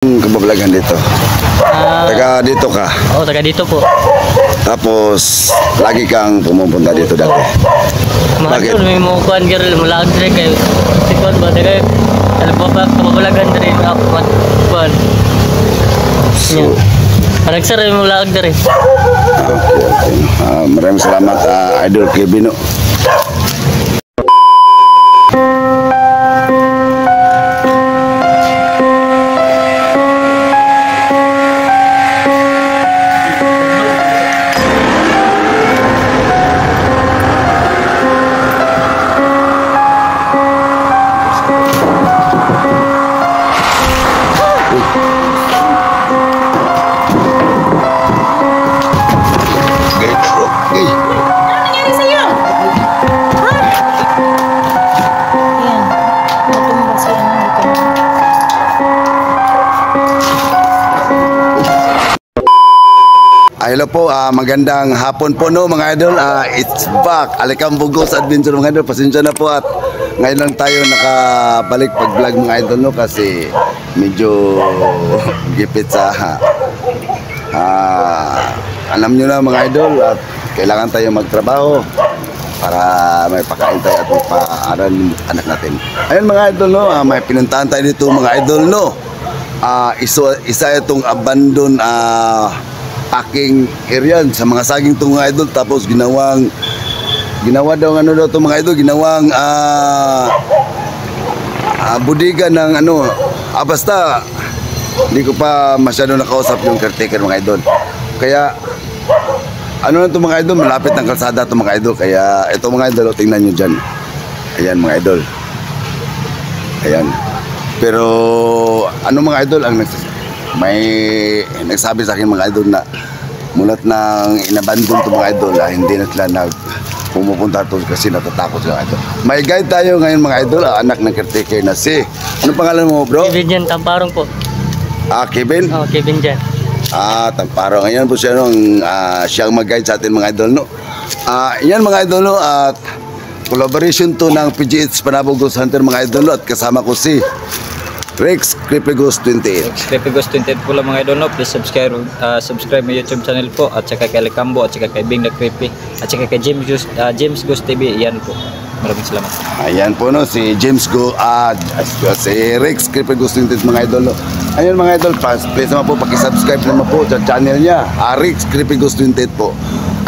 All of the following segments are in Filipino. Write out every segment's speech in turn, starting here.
Kabablagan dito. Taga dito ka. Oo, taga dito po. Tapos lagi kang pumupunta dito dati. Bakit? Bakit? May mukuan girl, mula ang dire kayo. Sikon ba, dire? Alam po ba, kababalagan dire ako, kuan. So, Nagsara yung mula ang dire. okay. Maraming salamat, Idol Kevino. Hello po, magandang hapon po no mga idol. It's back, Alikang Bugos Adventure mga idol. Pasensya na po at ngayon lang tayo nakabalik pag-vlog mga idol no kasi medyo gipit sa alam nyo na mga idol at kailangan tayo magtrabaho para may pakain tayo at may paaral anak natin. Ayun mga idol no, may pinuntahan tayo dito mga idol no. Isa itong abandon aking area sa mga saging itong mga idol, tapos ginawa daw ano daw itong mga idol, ginawang budiga ng ano, basta hindi ko pa masyado nakausap yung caretaker mga idol, kaya ano na itong mga idol, malapit ng kalsada itong mga idol, kaya ito mga idol, tingnan nyo dyan, ayan mga idol, ayan, pero ano mga idol, may nagsabi sa akin mga idol na mulat nang inabandon to mga idol, hindi na sila pumupunta to kasi natatakot sila idol. May guide tayo ngayon mga idol, anak ng caretaker na si, ano pangalan mo bro? Kevin Jan, Tamparong po. Kevin? Oo, Kevin Jan. Tamparong, ayan po siya siyang mag-guide sa atin mga idol no. Yan mga idol no, at collaboration to ng PGH Panabog Ghost Hunter mga idol no, at kasama ko si Rex Creepy Ghost 28. Creepy Ghost 28 po lang mga idol no. Please subscribe my YouTube channel po, at saka kay Alicambo, at saka kay Bing the Creepy, at saka kay James Ghost TV. Yan po. Maraming salamat. Ayan po no, si si Rex Creepy Ghost 28 mga idol no. Ayun mga idol, please naman po paki-subscribe naman po sa channel niya, Rex Creepy Ghost 28 po.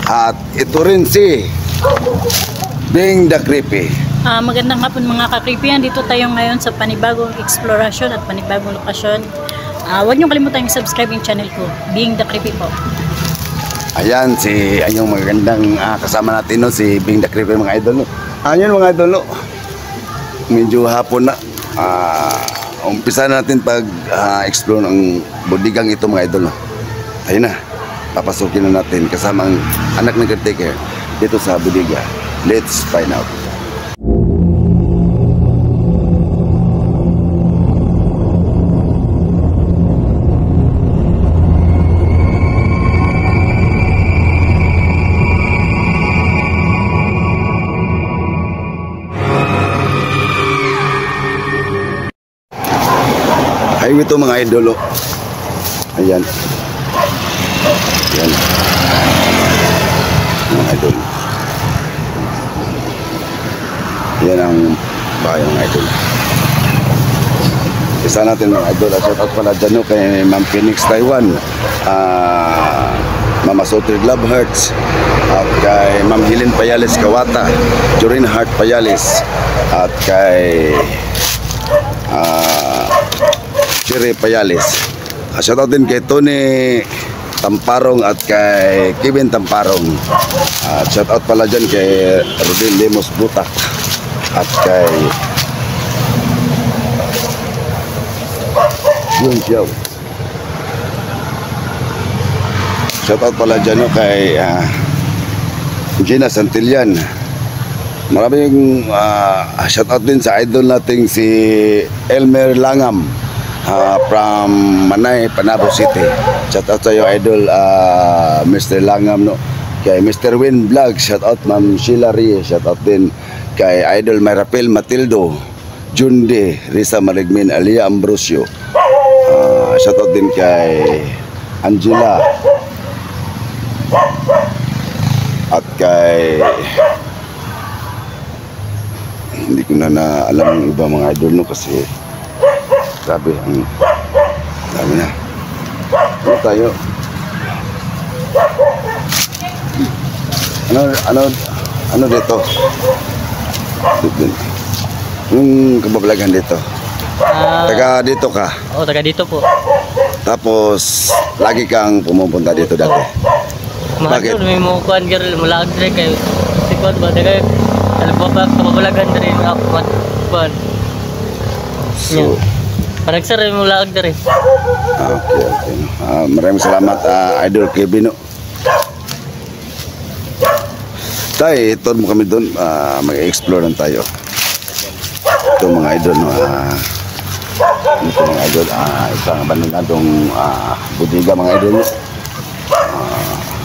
At ito rin si Bing the Creepy. Magandang hapon mga ka-creepy. Dito tayo ngayon sa panibagong exploration at panibagong lokasyon. Huwag niyong kalimutan i-subscribe yung channel ko, Being the Creepy po. Ayan, yung magandang kasama natin no, si Being the Creepy mga idol no. Ayun mga idol no, medyo hapon na. Umpisa natin pag-explore ng budigang ito mga idol no. Ayun na, papasukin na natin kasamang anak ng caretaker dito sa budiga. Let's find out. Ayun ito mga idol. Ayan. Ayan. Mga idol. Ayan ang bahay mga idol. Isa natin mga idol. Shout out pala dyan kay Ma'am Phoenix Taiwan. Mama Sotrid Love Hearts. At kay Ma'am Helen Payales Kawata. Jorin Heart Payales. At kay Siri Payales. Shout out din kay Tony Tamparong at kay Kevin Tamparong. Shout out pala dyan kay Rodel Lemos Butak at kay Jun Xiao. Shout out pala dyan kay Gina Santillan. Maraming shout out din sa idol nating si Elmer Langam from Manay, Panabo City. Shout out sa iyo idol Mr. Langam no. Kay Mr. Win Vlog, shout out Ma'am Sheila Rie, shout out din kay idol Marapel Matildo, Junde, Risa Marigmin, Alia Ambrosio. Shoutout din kay Angela at kay hindi ko na alam yung iba mga idol no kasi grabe ang dami na. Ano tayo? Ano dito? Yung kabablagan dito. Taga dito ka. Oo, taga dito po. Tapos lagi kang pumupunta dito dati. Bakit? Mahal may mga kuhan girl, mula dire kayo. Si kuhan ba, taga, alam po ba, kababalagan dire ako, kuhan. So, Parang sir, mula dire. okay. Maraming salamat Idol Kevin. No? Tay, ito mo kami doon, mag-explore lang tayo. Ito mga idol, no? Ito mga idol, isang abandonadong budiga mga idol. No?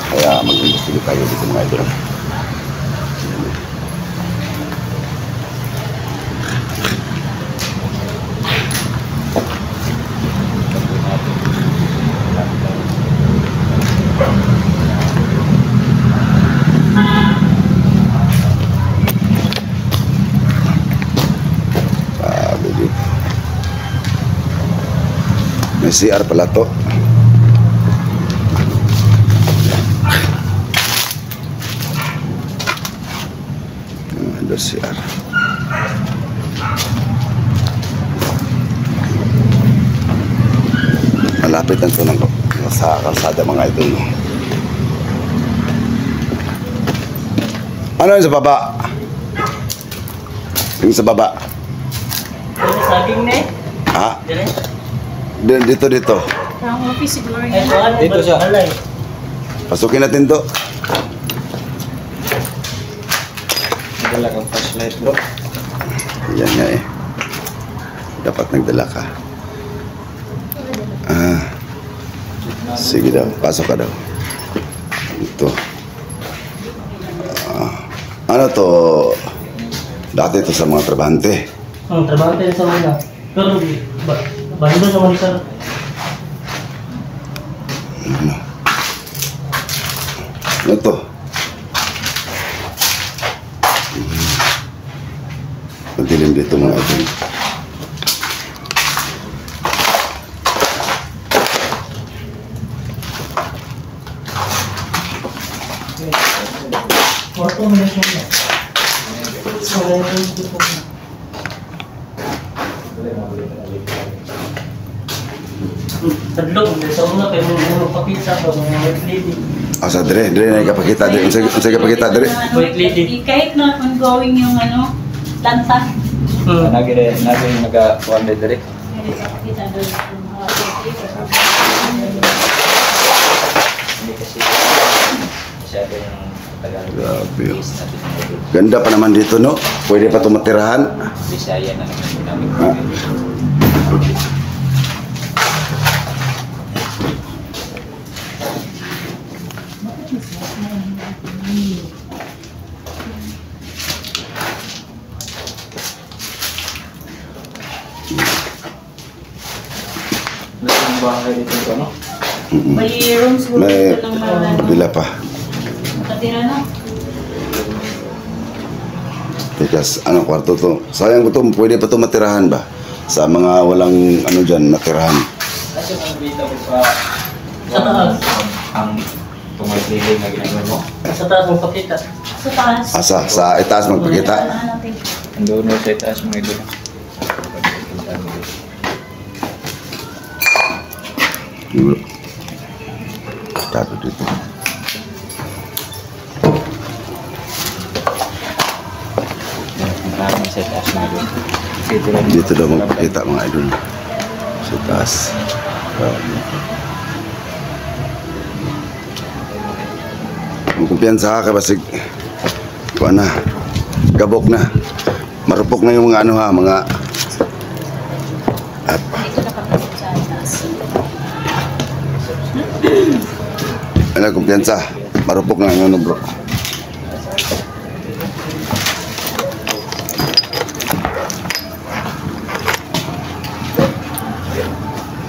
Kaya mag-investigate tayo dito mga idol. May CR pala to. Ada CR. Malapit ang tunang sa kalsada mga idol. Ano yung sa baba? Yung sa baba? Saging na eh. Ha? Dire. Dito. Ang office siguro Ay, yan. kuhan. Dito siya. Alay. Pasukin natin to. Dala kang flashlight bro. Yan nga eh. Dapat nagdala ka. Sige daw. Pasok ka daw. Ito. Ano to? Dati ito sa mga trabahante. Trabaho tayo sa una. Pero, bando sa mga sir. Ano to? Madilim dito mga idol. Kwarto mo na siya. Tadlong, sa una kayo mo magpakita sa mga lady. Asa dire na ikapakita dire. Unsa ikapakita dire? Wait, lady. Kahit na ongoing yung ano, lanta. Nagire nagakuan dire. Kita doon yung mga Hindi kasi masyado yung Tagalog. Grabe. Ganda pa naman dito no. Pwede pa tumatirahan. Bisaya na naman Ha? Ang bahay dito no? May rooms siguro May dito ng mga bila pa. nakatira na. Because ano kwarto to. Sayang ko to, pwede pa to matirahan ba? Sa mga walang ano dyan, natirahan. Kasi ang dito pa Sa taas. ang tumagliling na ginagawa mo. Sa taas mong pakita. Sa taas. Asa, sa itaas magpakita. Ano natin? Ang doon sa itaas mga idol. Tato dito. Ang sa itaas mga idol. Dito lang Dito daw magpakita mga idol. Sa itaas. Ang kumpiyansa ka basig. Kuha na. Gabok na. Marupok na yung mga ano ha, mga Dito nakapasok sa taas. ano kumpiyansa. Marupok na yung ano bro.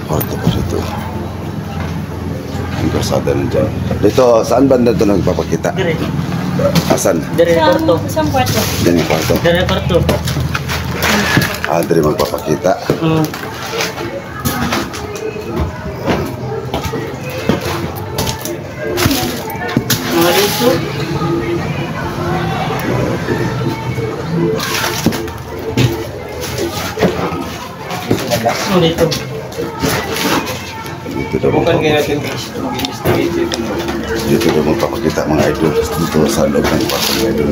Kwarto pa dito. Ang kalsada nandyan. Dito, saan banda ito nagpapakita? Dire. Asan? Dire kwarto. Isang kwarto. Diyan yung kwarto. Dire kwarto. Dito magpapakita. Mga dito. Dito. Dito daw Bukan magpapakita. kaya natin mag-investigate dito. Dito daw magpapakita mga idol. Dito sa loob ng kwarto mga idol.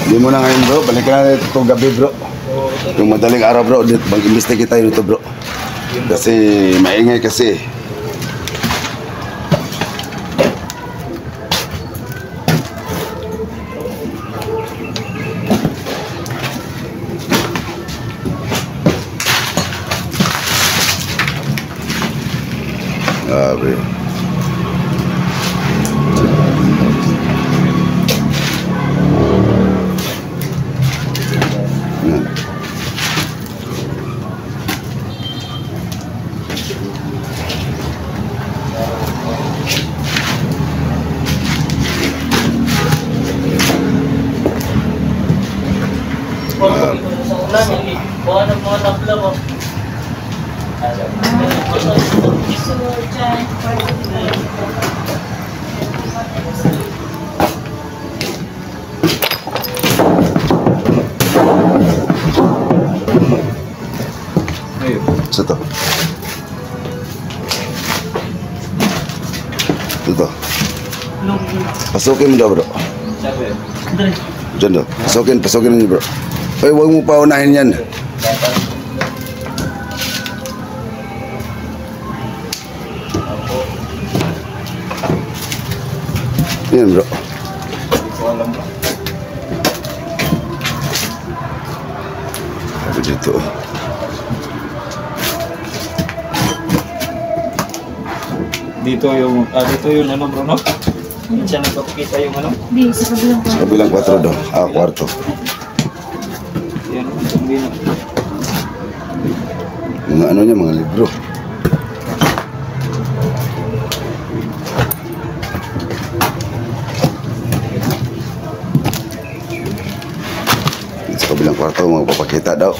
Hindi mo na ngayon bro. Balikan na ito itong gabi bro. Yung madaling araw bro. Dito, mag-investigate tayo dito bro. Kasi maingay kasi. Grabe. Yan. Buwan ng mga tabla mo. So, dyan, kwarto. Ayun. Sa to. Ito. Pasukin mo daw bro. Sabi. Dire. Diyan daw. Pasukin niyo bro. Ay, huwag mo paunahin yan. Yan bro. Ko alam ba? Sabi dito. Dito yung ano bro, no? Siya nagpapakita yung ano. Di, sa kabilang Sa kwarto. kabilang 4 daw. Kwarto. Yan, itong dino. Mga ano niya, mga libro. Sa kabilang kwarto, magpapakita daw.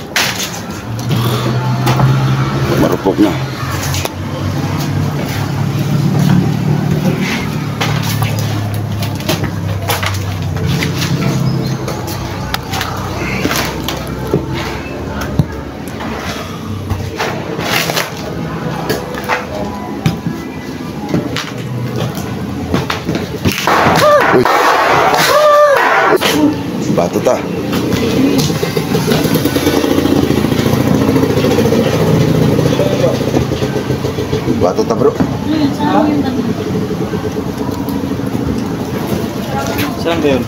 Marupok na. Uy! Bato ta. Bato ta bro. Saan ba yun?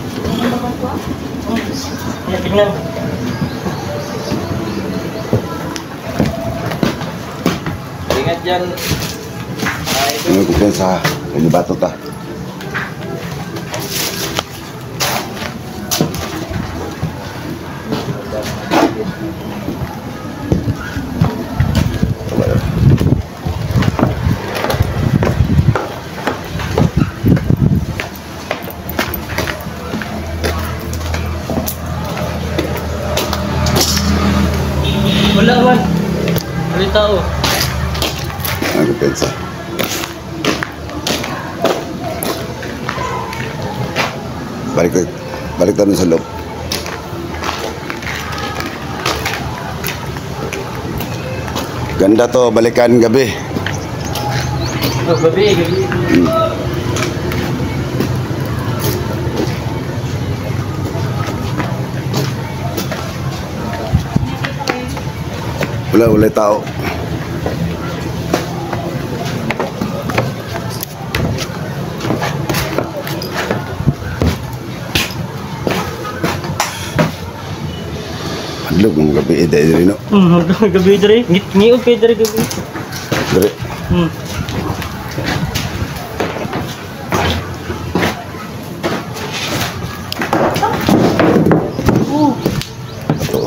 Tingnan. Ingat dyan. Ito. Ano kumpensa? Ini bato ta. Wala man. Wala tao. Ano kumpensa? Balik tayo sa loob. Ganda to, balikan gabi. Gabi. Wala tao. Adlog ng gabi diri no. Gabi dire. Ngiyo pa dire gabi. Dire. Ito.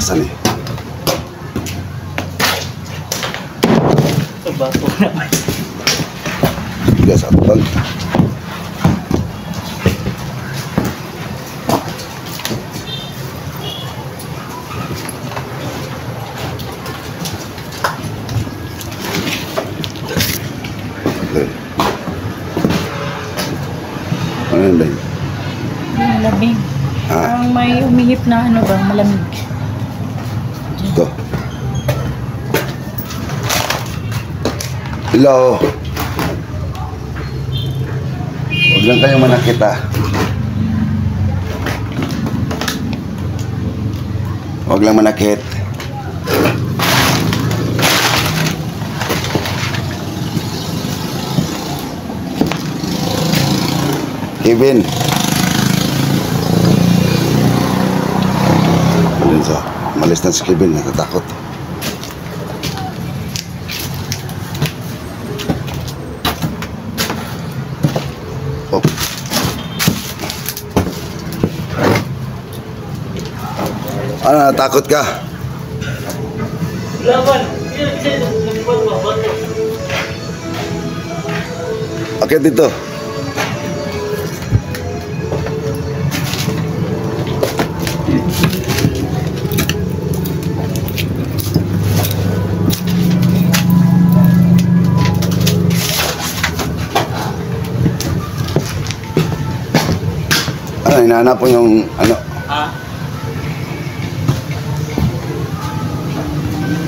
Saan eh? Ito baso naman. Bigas ako bang? Ano yun ba yun? Yung labing. Ha? Parang may umihip na ano ba, malamig. Ito. Hello. Huwag lang kayong manakit ah. Huwag lang manakit. Kevin. Ayun sa, malis na si Kevin, natatakot. Oh. Ano, natakot ka? Laban. Akit dito. Ano, hinahanap mo yung ano? Ha?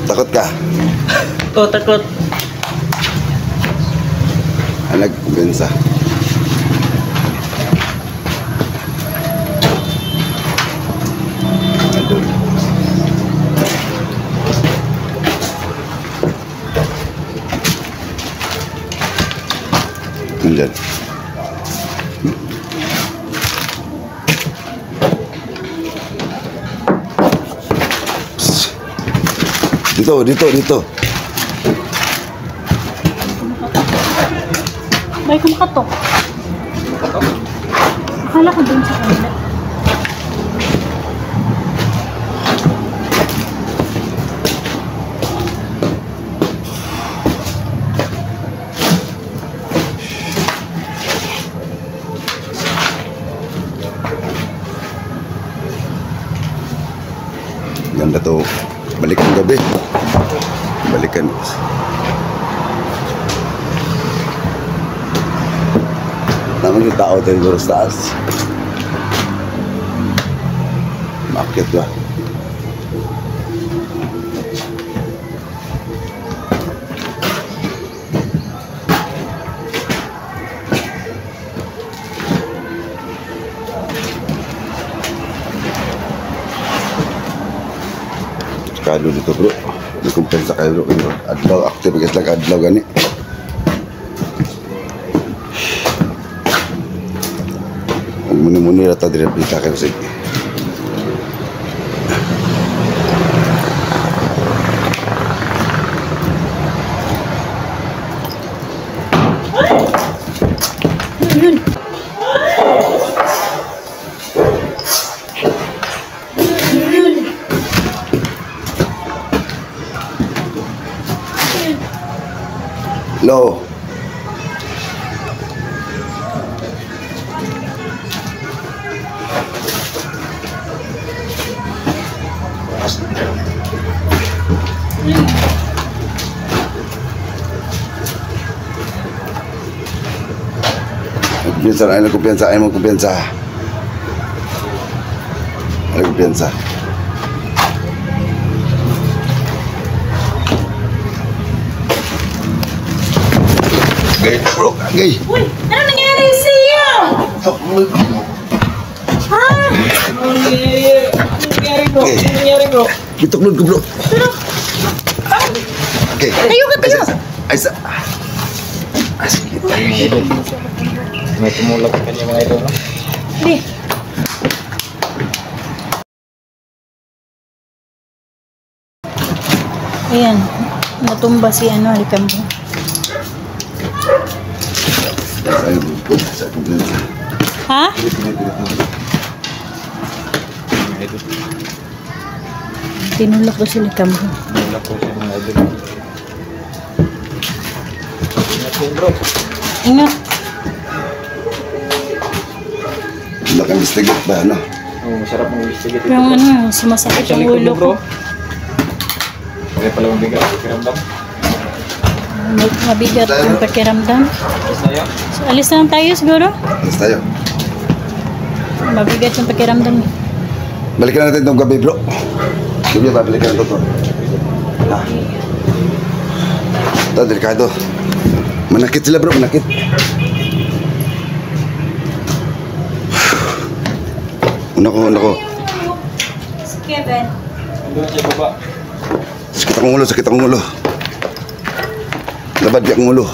Takot ka? Oh, takot. Nagkumpensa. Aduh. Nandyan. Dito. May kumakatok. Akala ko dun sa kanila. Ganda to. Balikan gabi. Balikan. Naman yung tao tayo dito sa taas. Bakit ba? Kado dito bro. Nakumpensa kayo bro. Adlaw, active guys lang adlaw gani. Muni-muni rata dire pita kayo sige. Yun. Hello. Kumpiyansa, ayaw mo kumpiyansa. Ayaw kumpiyansa. Gay, bro, gay. Uy, ano nangyari sa'yo? Ha? Ano nangyari bro? Kituklod ko bro. Okay. Tayo ka, tayo. Ay, sa... Ay, sige. May tumulak ka niya mga idol, no? Hindi. Ayan, natumba si ano, Alicambo. Ay, sa kumpiyansa. Ha? Tinulak ko sila kambo. Wala po siya mga idol. Ingat po bro. Ingat. Nakang istigit ba, ano? Oh, masarap ng investigate ito. Yung sumasakit Sa ang likod ulo mo bro. ko. Kaya pala mabigat ang pakiramdam. Mabigat yung pakiramdam. Tapos na yun. So, alis na lang tayo siguro. Alis tayo. Mabigat yung pakiramdam. Balikan natin itong gabi, bro. Gabi ba, balikan ito to. Ha? Ito, delikado. Manakit sila, bro, manakit. Una ko. Si Kevin. Doon siya baba. Sakit akong ulo. Labad di akong ulo.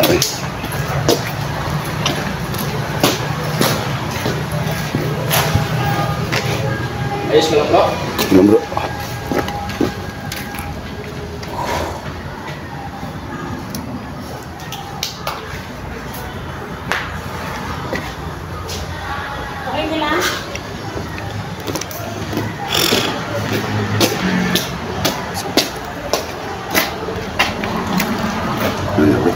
Ay. Ayos ka lang bro. Ano, bro? Okay na lang. Ano, bro?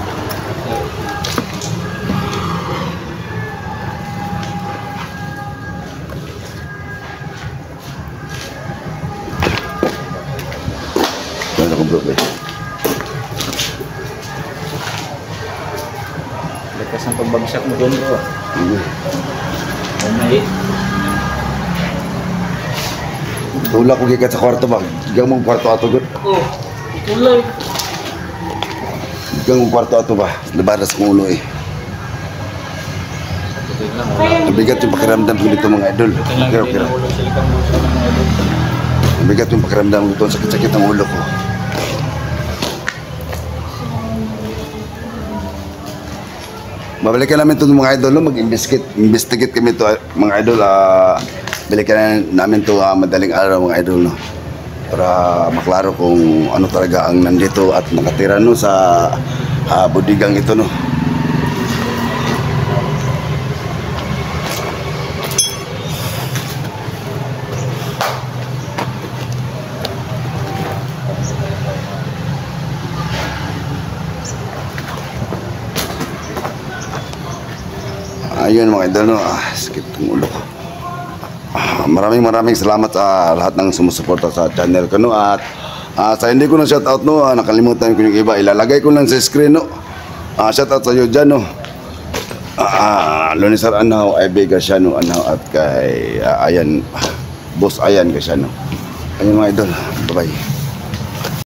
Ano ako, bro? Lakas ang pagbagsak mo doon bro. Ano? May Tula ko gikat sa kwarto ba? Gigang mong kwarto ato, bro. Oh, tulay. Gigang mong kwarto ato ba? Labaras kong ulo eh. Mabigat yung pakiramdam ko dito mga idol. Okay. Mabigat yung pakiramdam ko dito. Sakit-sakit ang ulo ko. Babalikan namin ito mga idol. No? Mag-investigate kami ito mga idol. Balikan namin ito madaling araw mga idol. No? Para maklaro kung ano talaga ang nandito at nakatira no, sa budigang ito. No? Ayun mga idol, no? Sakit ng ulo ko. Maraming salamat sa lahat ng sumusuporta sa channel ko, no? At sa hindi ko na shoutout, no? Nakalimutan ko yung iba. Ilalagay ko lang sa screen, no? Shoutout sa iyo dyan, no? Lonisar Anaw, Ibe Garciano Anaw at kay Ayan, Boss Ayan Garciano. Ayun mga idol, bye-bye.